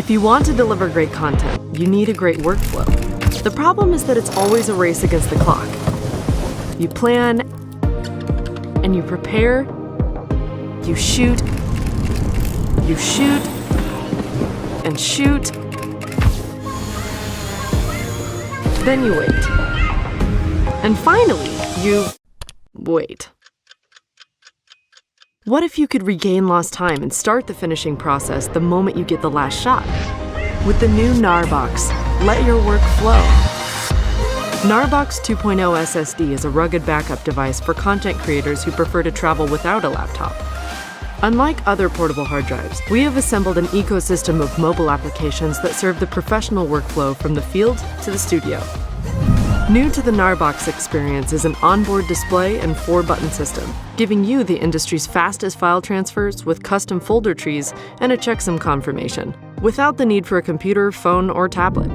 If you want to deliver great content, you need a great workflow. The problem is that it's always a race against the clock. You plan, and you prepare, you shoot, and shoot, then you wait. And finally, you wait. What if you could regain lost time and start the finishing process the moment you get the last shot? With the new GNARBOX, let your work flow. GNARBOX 2.0 SSD is a rugged backup device for content creators who prefer to travel without a laptop. Unlike other portable hard drives, we have assembled an ecosystem of mobile applications that serve the professional workflow from the field to the studio. New to the GNARBOX experience is an onboard display and 4-button system, giving you the industry's fastest file transfers with custom folder trees and a checksum confirmation, without the need for a computer, phone, or tablet.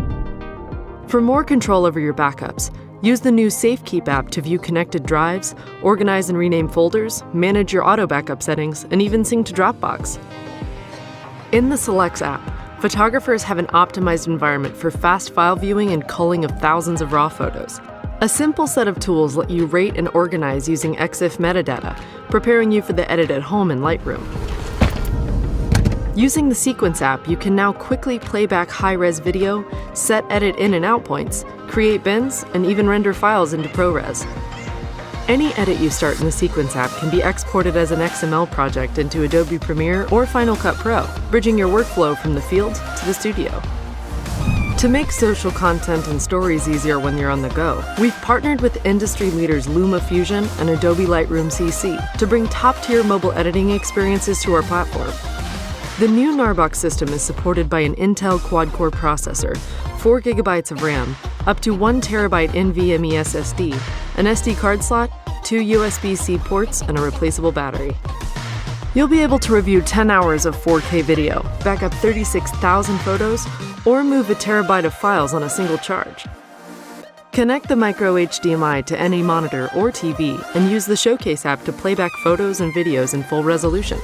For more control over your backups, use the new SafeKeep app to view connected drives, organize and rename folders, manage your auto backup settings, and even sync to Dropbox. In the Selects app, photographers have an optimized environment for fast file viewing and culling of thousands of raw photos. A simple set of tools let you rate and organize using EXIF metadata, preparing you for the edit at home in Lightroom. Using the Sequence app, you can now quickly play back high-res video, set edit in and out points, create bins, and even render files into ProRes. Any edit you start in the Sequence app can be exported as an XML project into Adobe Premiere or Final Cut Pro, bridging your workflow from the field to the studio. To make social content and stories easier when you're on the go, we've partnered with industry leaders LumaFusion and Adobe Lightroom CC to bring top-tier mobile editing experiences to our platform. The new GNARBOX system is supported by an Intel quad-core processor, 4 GB of RAM, up to 1 TB NVMe SSD, an SD card slot, 2 USB-C ports, and a replaceable battery. You'll be able to review 10 hours of 4K video, back up 36,000 photos, or move a terabyte of files on a single charge. Connect the micro HDMI to any monitor or TV and use the Showcase app to play back photos and videos in full resolution.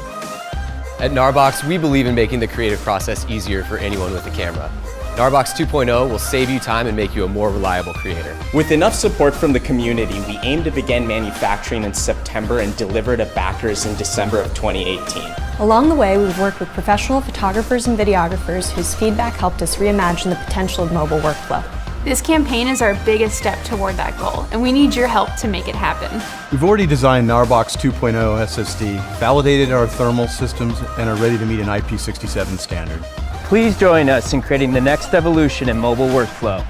At GNARBOX, we believe in making the creative process easier for anyone with a camera. GNARBOX 2.0 will save you time and make you a more reliable creator. With enough support from the community, we aim to begin manufacturing in September and deliver to backers in December of 2018. Along the way, we've worked with professional photographers and videographers whose feedback helped us reimagine the potential of mobile workflow. This campaign is our biggest step toward that goal, and we need your help to make it happen. We've already designed GNARBOX 2.0 SSD, validated our thermal systems, and are ready to meet an IP67 standard. Please join us in creating the next evolution in mobile workflow.